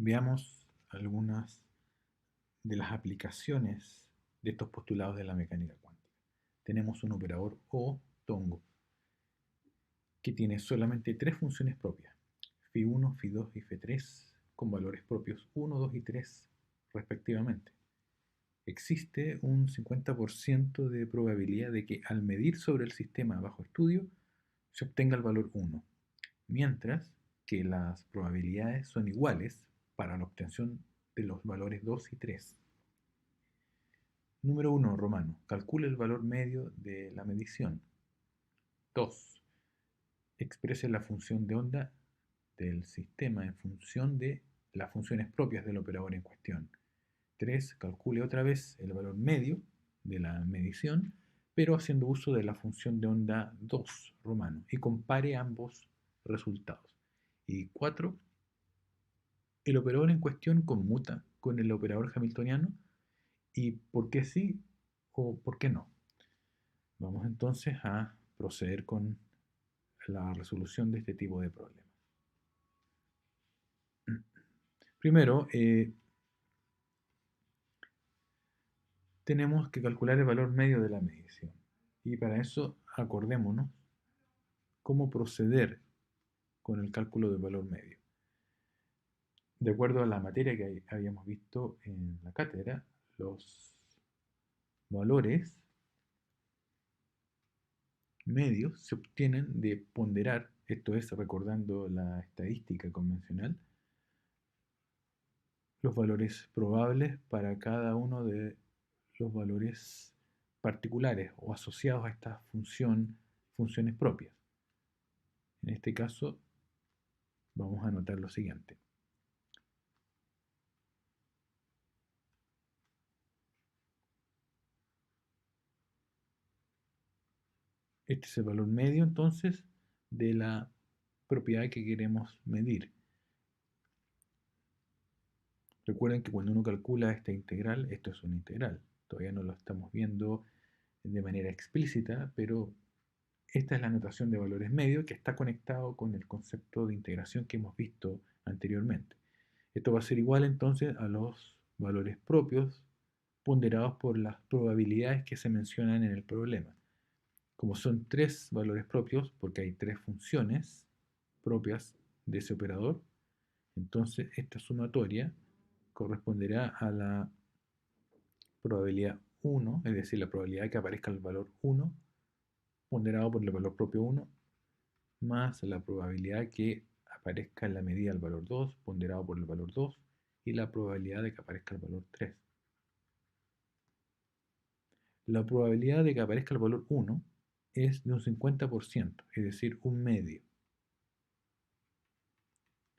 Veamos algunas de las aplicaciones de estos postulados de la mecánica cuántica. Tenemos un operador O, tongo, que tiene solamente tres funciones propias, φ1, φ2 y φ3, con valores propios 1, 2 y 3 respectivamente. Existe un 50% de probabilidad de que al medir sobre el sistema bajo estudio se obtenga el valor 1, mientras que las probabilidades son iguales para la obtención de los valores 2 y 3. Número 1, romano. Calcule el valor medio de la medición. 2. Exprese la función de onda del sistema en función de las funciones propias del operador en cuestión. 3. Calcule otra vez el valor medio de la medición, pero haciendo uso de la función de onda 2, romano, y compare ambos resultados. Y 4. El operador en cuestión conmuta con el operador hamiltoniano y por qué sí o por qué no. Vamos entonces a proceder con la resolución de este tipo de problemas. Primero, tenemos que calcular el valor medio de la medición. Y para eso acordémonos cómo proceder con el cálculo del valor medio. De acuerdo a la materia que habíamos visto en la cátedra, los valores medios se obtienen de ponderar, esto es, recordando la estadística convencional, los valores probables para cada uno de los valores particulares o asociados a esta funciones propias. En este caso, vamos a anotar lo siguiente. Este es el valor medio, entonces, de la propiedad que queremos medir. Recuerden que cuando uno calcula esta integral, esto es una integral. Todavía no lo estamos viendo de manera explícita, pero esta es la notación de valores medios que está conectado con el concepto de integración que hemos visto anteriormente. Esto va a ser igual entonces a los valores propios ponderados por las probabilidades que se mencionan en el problema. Como son tres valores propios, porque hay tres funciones propias de ese operador, entonces esta sumatoria corresponderá a la probabilidad 1, es decir, la probabilidad de que aparezca el valor 1, ponderado por el valor propio 1, más la probabilidad que aparezca en la medida el valor 2, ponderado por el valor 2, y la probabilidad de que aparezca el valor 3. La probabilidad de que aparezca el valor 1 es de un 50%, es decir, un medio.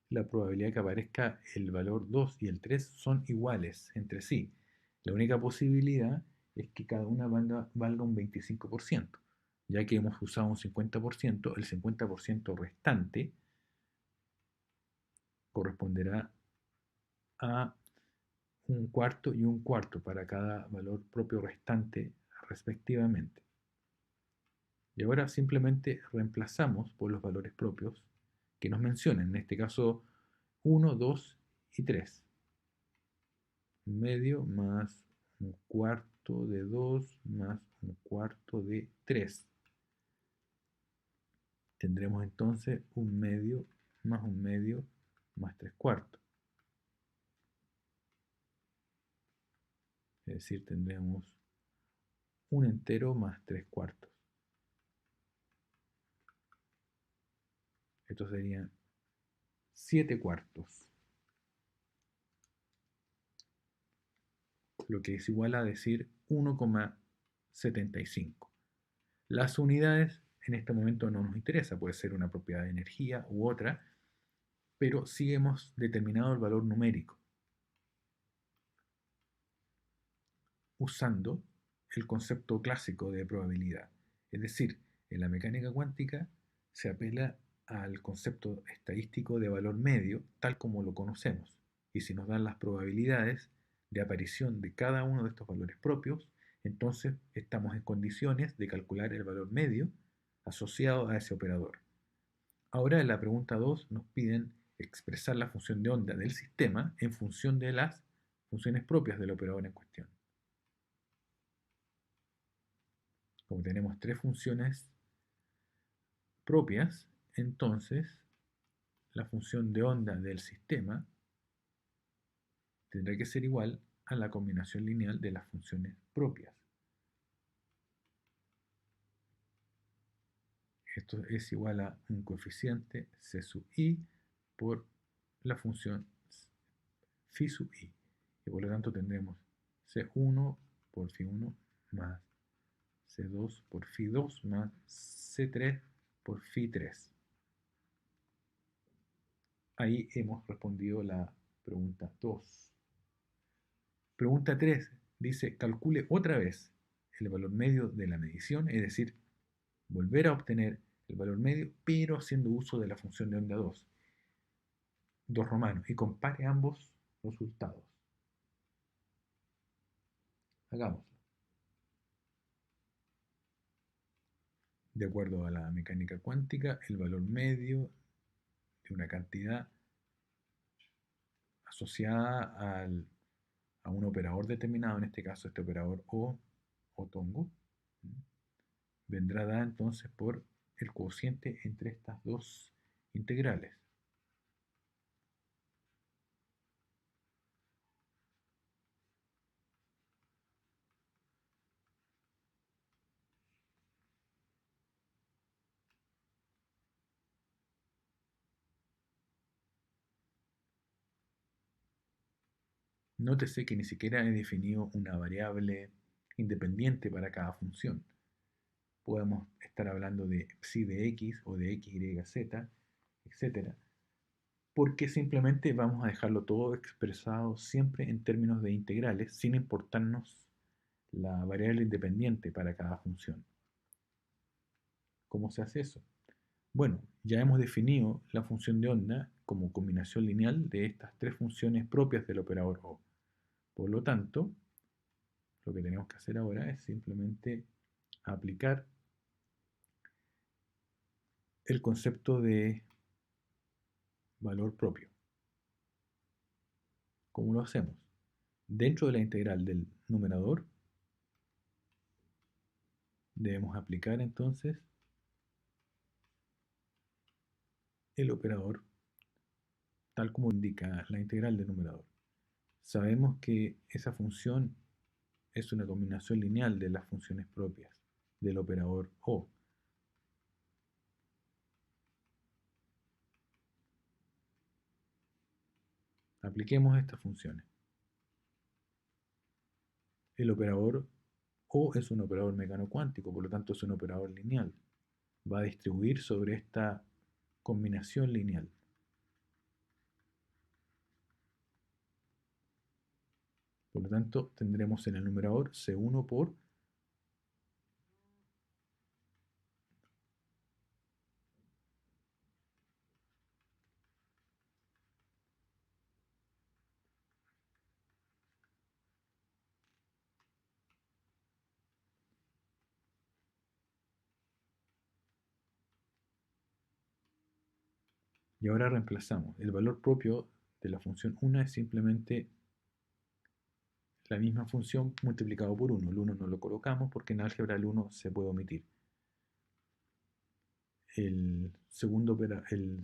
La probabilidad de que aparezca el valor 2 y el 3 son iguales entre sí. La única posibilidad es que cada una valga un 25%, ya que hemos usado un 50%, el 50% restante corresponderá a un cuarto y un cuarto para cada valor propio restante respectivamente. Y ahora simplemente reemplazamos por los valores propios que nos mencionan, en este caso 1, 2 y 3. Un medio más un cuarto de 2 más un cuarto de 3. Tendremos entonces un medio más 3 cuartos. Es decir, tendremos un entero más 3 cuartos. Esto serían 7 cuartos. Lo que es igual a decir 1,75. Las unidades en este momento no nos interesa, puede ser una propiedad de energía u otra, pero sí hemos determinado el valor numérico usando el concepto clásico de probabilidad. Es decir, en la mecánica cuántica se apela al concepto estadístico de valor medio tal como lo conocemos. Y si nos dan las probabilidades de aparición de cada uno de estos valores propios, entonces estamos en condiciones de calcular el valor medio asociado a ese operador. Ahora en la pregunta 2 nos piden expresar la función de onda del sistema en función de las funciones propias del operador en cuestión. Como tenemos tres funciones propias, entonces la función de onda del sistema tendrá que ser igual a la combinación lineal de las funciones propias. Esto es igual a un coeficiente C sub i por la función phi sub i. Y por lo tanto tendremos C1 por phi1 más C2 por phi2 más C3 por phi3. Ahí hemos respondido la pregunta 2. Pregunta 3 dice, calcule otra vez el valor medio de la medición, es decir, volver a obtener el valor medio, pero haciendo uso de la función de onda 2 romanos, y compare ambos resultados. Hagámoslo. De acuerdo a la mecánica cuántica, el valor medio de una cantidad asociada a un operador determinado, en este caso este operador o tongo, vendrá dada entonces por el cociente entre estas dos integrales. Nótese que ni siquiera he definido una variable independiente para cada función. Podemos estar hablando de psi de x o de x, y, z, etc. Porque simplemente vamos a dejarlo todo expresado siempre en términos de integrales, sin importarnos la variable independiente para cada función. ¿Cómo se hace eso? Bueno, ya hemos definido la función de onda como combinación lineal de estas tres funciones propias del operador O. Por lo tanto, lo que tenemos que hacer ahora es simplemente aplicar el concepto de valor propio. ¿Cómo lo hacemos? Dentro de la integral del numerador, debemos aplicar entonces el operador tal como indica la integral del numerador. Sabemos que esa función es una combinación lineal de las funciones propias del operador O. Apliquemos estas funciones. El operador O es un operador mecano cuántico, por lo tanto es un operador lineal. Va a distribuir sobre esta combinación lineal. Por lo tanto, tendremos en el numerador C1 por y ahora reemplazamos. El valor propio de la función 1 es simplemente la misma función multiplicado por 1. El 1 no lo colocamos porque en álgebra el 1 se puede omitir.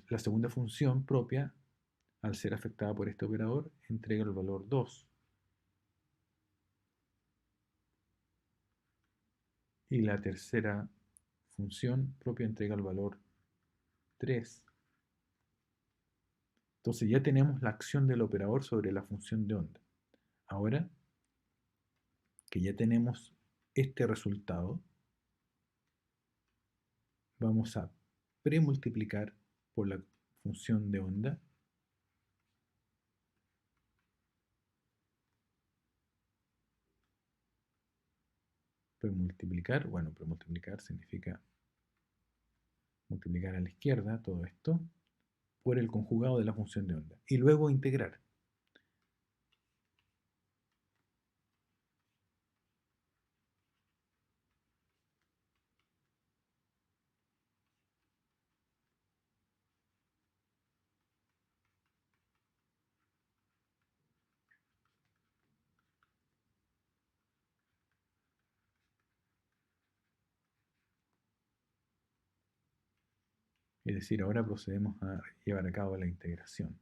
La segunda función propia, al ser afectada por este operador, entrega el valor 2. Y la tercera función propia entrega el valor 3. Entonces ya tenemos la acción del operador sobre la función de onda. Ahora que ya tenemos este resultado, vamos a premultiplicar por la función de onda premultiplicar, bueno, premultiplicar significa multiplicar a la izquierda todo esto por el conjugado de la función de onda y luego integrar. Es decir, ahora procedemos a llevar a cabo la integración.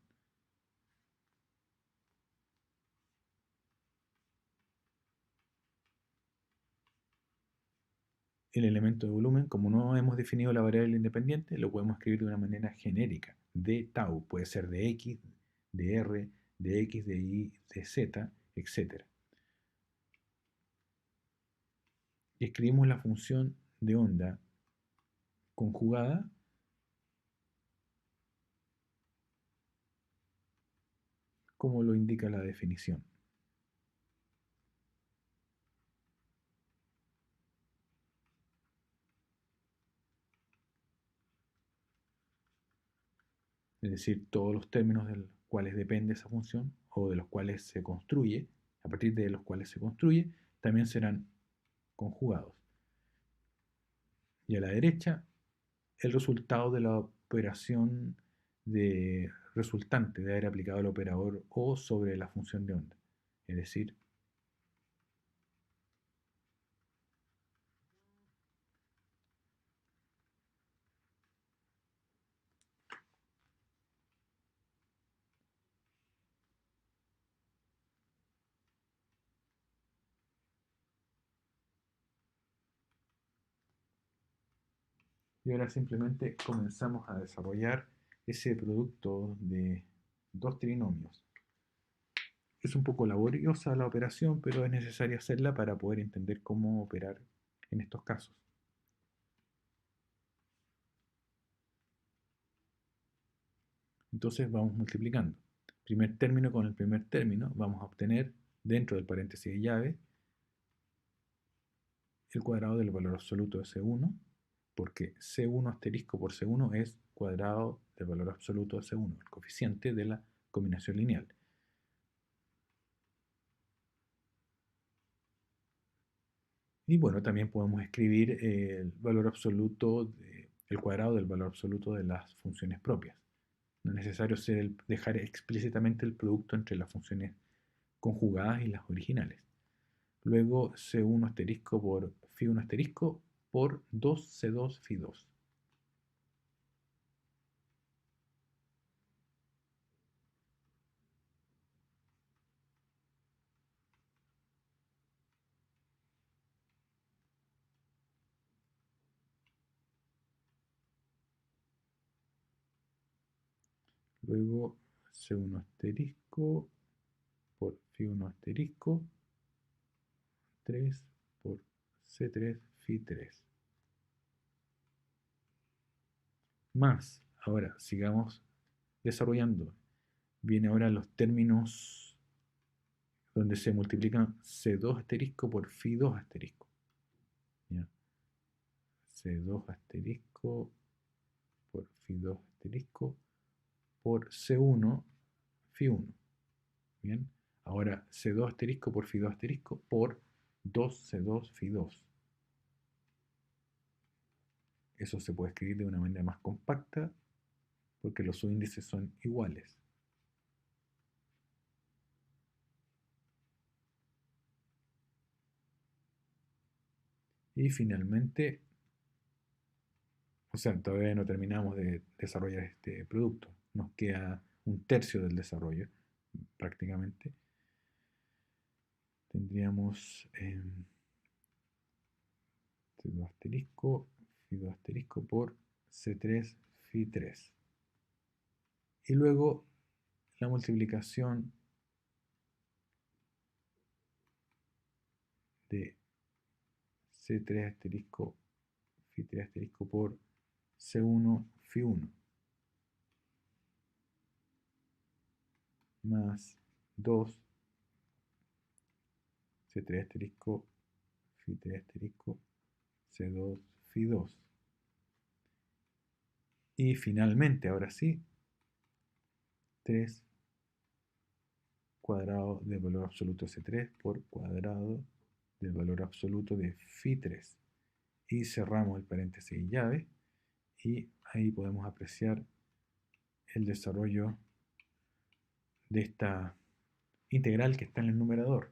El elemento de volumen, como no hemos definido la variable independiente, lo podemos escribir de una manera genérica. De tau puede ser de x, de r, de x, de y, de z, etc. Y escribimos la función de onda conjugada como lo indica la definición. Es decir, todos los términos de los cuales depende esa función o de los cuales se construye, a partir de los cuales se construye, también serán conjugados. Y a la derecha, el resultado de la operación de resultante de haber aplicado el operador o sobre la función de onda. Es decir, y ahora simplemente comenzamos a desarrollar ese producto de dos trinomios. Es un poco laboriosa la operación, pero es necesario hacerla para poder entender cómo operar en estos casos. Entonces vamos multiplicando. Primer término con el primer término, vamos a obtener dentro del paréntesis de llave el cuadrado del valor absoluto de C1, porque C1 asterisco por C1 es cuadrado del valor absoluto de C1, el coeficiente de la combinación lineal. Y bueno, también podemos escribir el valor absoluto, el cuadrado del valor absoluto de las funciones propias. No es necesario dejar explícitamente el producto entre las funciones conjugadas y las originales. Luego C1 asterisco por Φ1 asterisco por 2C2 Φ2. Luego C1 asterisco por Φ1 asterisco 3 por C3 Φ3. Más, ahora sigamos desarrollando. Viene ahora los términos donde se multiplican C2 asterisco por Φ2 asterisco. ¿Ya? C2 asterisco por Φ2 asterisco por C1 Φ1. Bien, ahora C2 asterisco por Φ2 asterisco por 2C2 Φ2. Eso se puede escribir de una manera más compacta porque los subíndices son iguales. Y finalmente, o sea, todavía no terminamos de desarrollar este producto. Nos queda un tercio del desarrollo, prácticamente. Tendríamos C2 asterisco, Φ2 asterisco por C3 Φ3. Y luego la multiplicación de C3 asterisco Φ3 asterisco por C1 Φ1 más 2 C3 asterisco Φ3 asterisco C2 Φ2. Y finalmente, ahora sí, 3 cuadrado del valor absoluto de C3 por cuadrado del valor absoluto de Φ3. Y cerramos el paréntesis y llave. Y ahí podemos apreciar el desarrollo de esta integral que está en el numerador.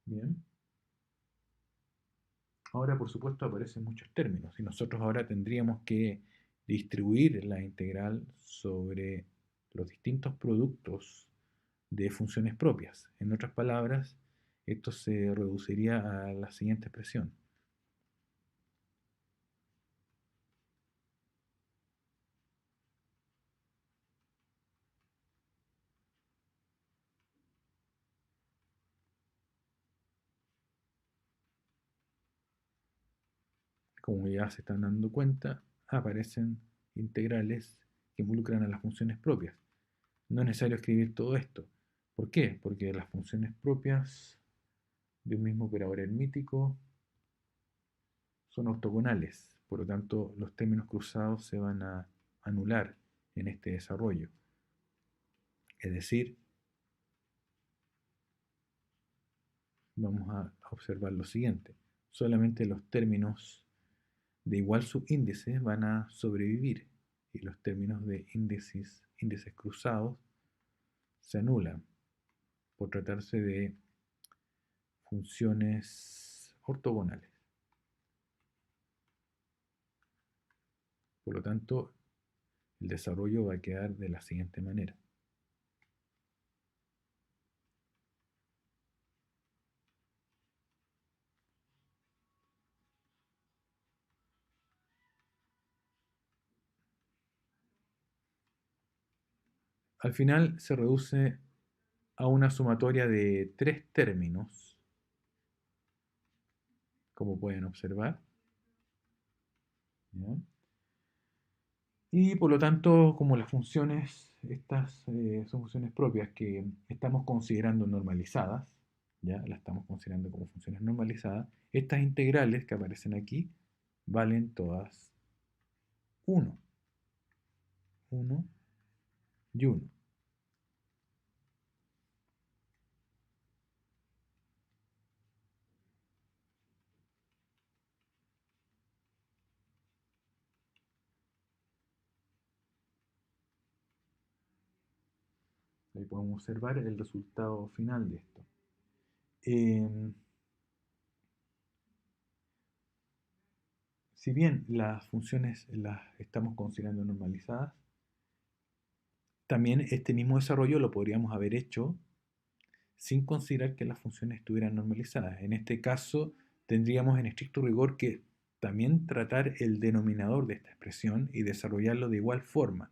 Bien. Ahora, por supuesto, aparecen muchos términos y nosotros ahora tendríamos que distribuir la integral sobre los distintos productos de funciones propias. En otras palabras, esto se reduciría a la siguiente expresión. Como ya se están dando cuenta, aparecen integrales que involucran a las funciones propias. No es necesario escribir todo esto. ¿Por qué? Porque las funciones propias de un mismo operador hermítico son ortogonales. Por lo tanto, los términos cruzados se van a anular en este desarrollo. Es decir, vamos a observar lo siguiente. Solamente los términos de igual subíndice van a sobrevivir y los términos de índices cruzados se anulan por tratarse de funciones ortogonales. Por lo tanto, el desarrollo va a quedar de la siguiente manera. Al final se reduce a una sumatoria de tres términos, como pueden observar. ¿Ya? Y por lo tanto, como las funciones, estas son funciones propias que estamos considerando normalizadas, ya las estamos considerando como funciones normalizadas, estas integrales que aparecen aquí valen todas 1, 1 y 1. Ahí podemos observar el resultado final de esto. Eh, si bien las funciones las estamos considerando normalizadas, también este mismo desarrollo lo podríamos haber hecho sin considerar que las funciones estuvieran normalizadas. En este caso, tendríamos en estricto rigor que también tratar el denominador de esta expresión y desarrollarlo de igual forma.